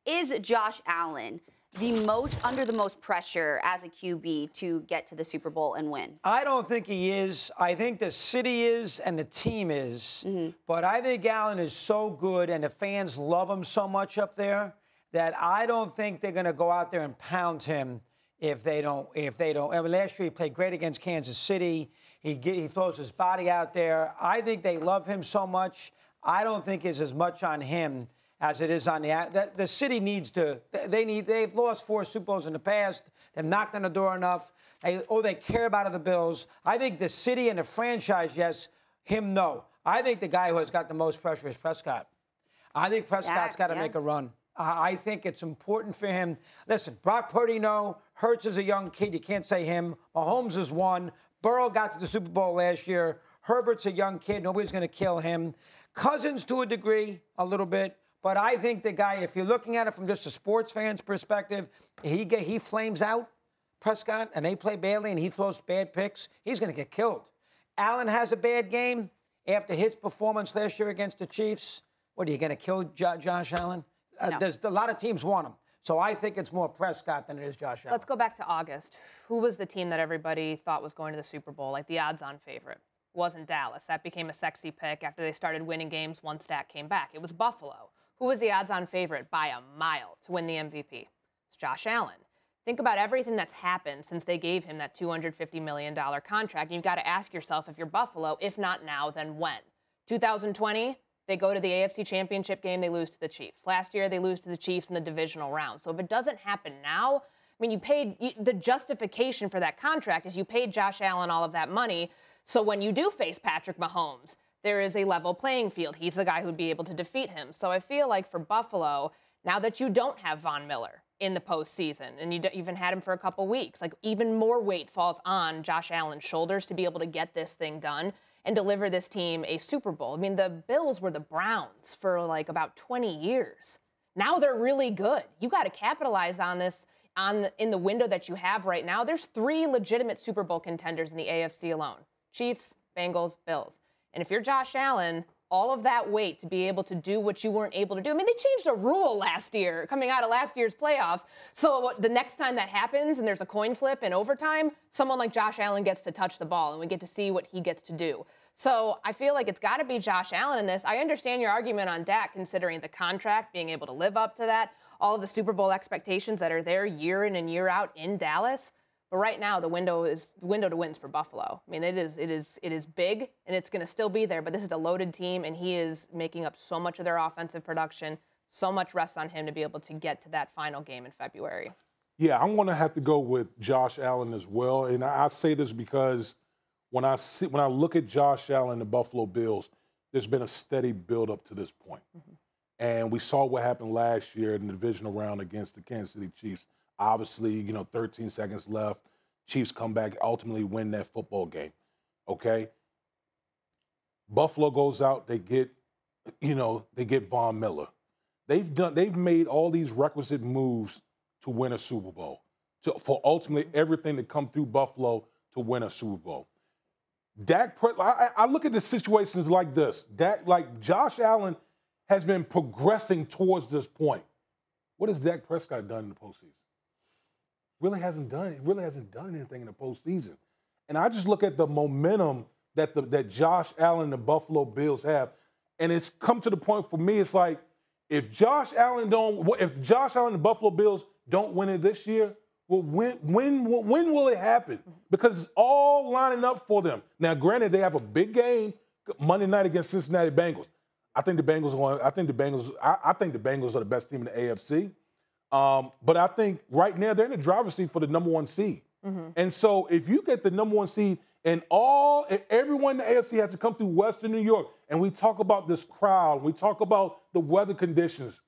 Is Josh Allen under the most pressure as a QB to get to the Super Bowl and win? I don't think he is. I think the city is and the team is. But I think Allen is so good and the fans love him so much up there that I don't think they're going to go out there and pound him if they don't. I mean, last year he played great against Kansas City. He throws his body out there. I think they love him so much. I don't think it's as much on him as it is on the city needs to. They've lost 4 Super Bowls in the past. They've knocked on the door enough. They care about the Bills. I think the city and the franchise, yes. Him, no. I think the guy who has got the most pressure is Prescott. I think Prescott's got to make a run. I think it's important for him. Listen, Brock Purdy, no. Hurts is a young kid. You can't say him. Mahomes is one. Burrow got to the Super Bowl last year. Herbert's a young kid. Nobody's going to kill him. Cousins, to a degree, a little bit. But I think the guy, if you're looking at it from just a sports fan's perspective, he flames out, Prescott, and they play badly, and he throws bad picks, he's going to get killed. Allen has a bad game after his performance last year against the Chiefs. What, are you going to kill Josh Allen? No. There's a lot of teams want him. So I think it's more Prescott than it is Josh Allen. Let's go back to August. Who was the team that everybody thought was going to the Super Bowl, like the odds-on favorite? It wasn't Dallas. That became a sexy pick after they started winning games once Dak came back. It was Buffalo. Who was the odds-on favorite by a mile to win the MVP? It's Josh Allen. Think about everything that's happened since they gave him that $250 million contract. You've got to ask yourself, if you're Buffalo, if not now, then when? 2020, they go to the AFC Championship game, they lose to the Chiefs. Last year, they lose to the Chiefs in the divisional round. So if it doesn't happen now, I mean, the justification for that contract is you paid Josh Allen all of that money, so when you do face Patrick Mahomes, there is a level playing field. He's the guy who'd be able to defeat him. So I feel like for Buffalo, now that you don't have Von Miller in the postseason, and you even had him for a couple weeks, like even more weight falls on Josh Allen's shoulders to be able to get this thing done and deliver this team a Super Bowl. I mean, the Bills were the Browns for like about 20 years. Now they're really good. You got to capitalize on this in the window that you have right now. There's 3 legitimate Super Bowl contenders in the AFC alone: Chiefs, Bengals, Bills. And if you're Josh Allen, all of that weight to be able to do what you weren't able to do. I mean, they changed a rule last year, coming out of last year's playoffs. So the next time that happens and there's a coin flip in overtime, someone like Josh Allen gets to touch the ball, and we get to see what he gets to do. So I feel like it's got to be Josh Allen in this. I understand your argument on Dak, considering the contract, being able to live up to that, all of the Super Bowl expectations that are there year in and year out in Dallas. But right now, the window to wins for Buffalo. I mean, it is big, and it's going to still be there. But this is a loaded team, and he is making up so much of their offensive production. So much rests on him to be able to get to that final game in February. Yeah, I'm going to have to go with Josh Allen as well. And I say this because when I look at Josh Allen and the Buffalo Bills, there's been a steady build up to this point. And we saw what happened last year in the divisional round against the Kansas City Chiefs. Obviously, 13 seconds left. Chiefs come back, ultimately win that football game. Okay? Buffalo goes out, they get Von Miller. They've made all these requisite moves to win a Super Bowl, for ultimately everything to come through Buffalo to win a Super Bowl. I look at the situations like this. Josh Allen has been progressing towards this point. What has Dak Prescott done in the postseason? Really hasn't done anything in the postseason. And I just look at the momentum that Josh Allen and the Buffalo Bills have, and it's come to the point for me. It's like if Josh Allen and the Buffalo Bills don't win it this year, well, when will it happen? Because it's all lining up for them. Now, granted, they have a big game Monday night against Cincinnati Bengals. I think the Bengals are the best team in the AFC. But I think right now they're in the driver's seat for the #1 seed. And so if you get the #1 seed and everyone in the AFC has to come through Western New York, and we talk about this crowd, we talk about the weather conditions,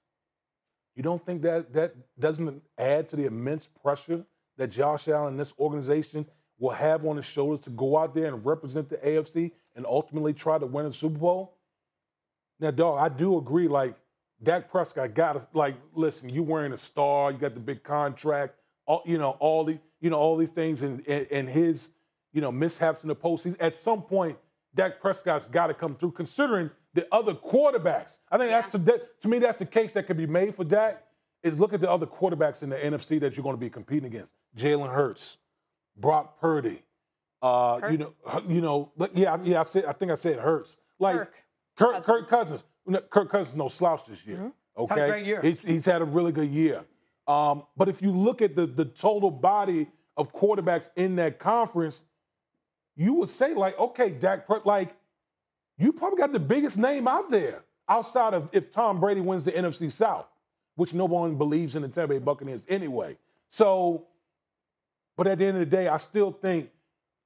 you don't think that doesn't add to the immense pressure that Josh Allen and this organization will have on his shoulders to go out there and represent the AFC and ultimately try to win a Super Bowl? Now, dog, I do agree, Dak Prescott listen, you wearing a star, you got the big contract, all these things and his, mishaps in the postseason. At some point, Dak Prescott's got to come through, considering the other quarterbacks. I think to me, that's the case that can be made for Dak. is look at the other quarterbacks in the NFC that you're going to be competing against. Jalen Hurts, Brock Purdy. I think I said Hurts. Like Kirk Cousins. Kirk Cousins no slouch this year. Mm-hmm. Okay, had a great year. He's had a really good year. But if you look at the total body of quarterbacks in that conference, you would say like, okay, like you probably got the biggest name out there outside of if Tom Brady wins the NFC South, which no one believes in the Tampa Bay Buccaneers anyway. So, but at the end of the day, I still think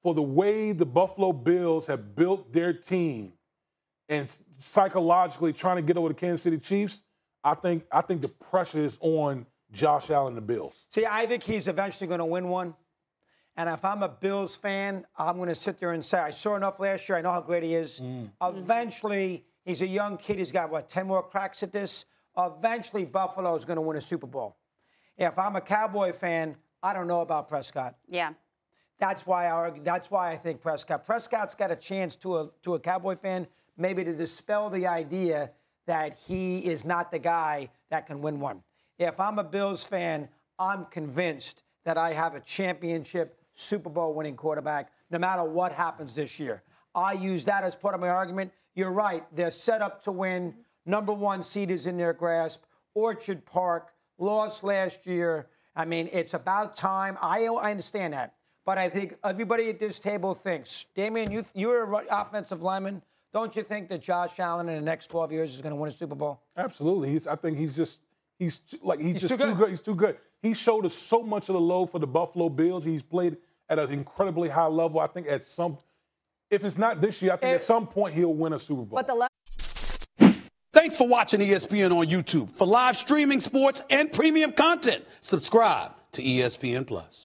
for the way the Buffalo Bills have built their team and psychologically trying to get over the Kansas City Chiefs, I think the pressure is on Josh Allen and the Bills. See, I think he's eventually going to win one. And if I'm a Bills fan, I'm going to sit there and say, I saw enough last year. I know how great he is. Eventually, he's a young kid. He's got, 10 more cracks at this? Eventually, Buffalo is going to win a Super Bowl. If I'm a Cowboy fan, I don't know about Prescott. Yeah. That's why I think Prescott's got a chance to a Cowboy fan maybe to dispel the idea that he is not the guy that can win one. If I'm a Bills fan, I'm convinced that I have a championship Super Bowl winning quarterback no matter what happens this year. I use that as part of my argument. You're right. They're set up to win. Number 1 seed is in their grasp. Orchard Park lost last year. I mean, it's about time. I understand that. But I think everybody at this table thinks, Damian, you're an offensive lineman. Don't you think that Josh Allen in the next 12 years is going to win a Super Bowl? Absolutely. I think he's just too good. He's too good. He showed us so much of the load for the Buffalo Bills. He's played at an incredibly high level. I think if it's not this year, I think at some point he'll win a Super Bowl. But Thanks for watching ESPN on YouTube. For live streaming sports and premium content, subscribe to ESPN+.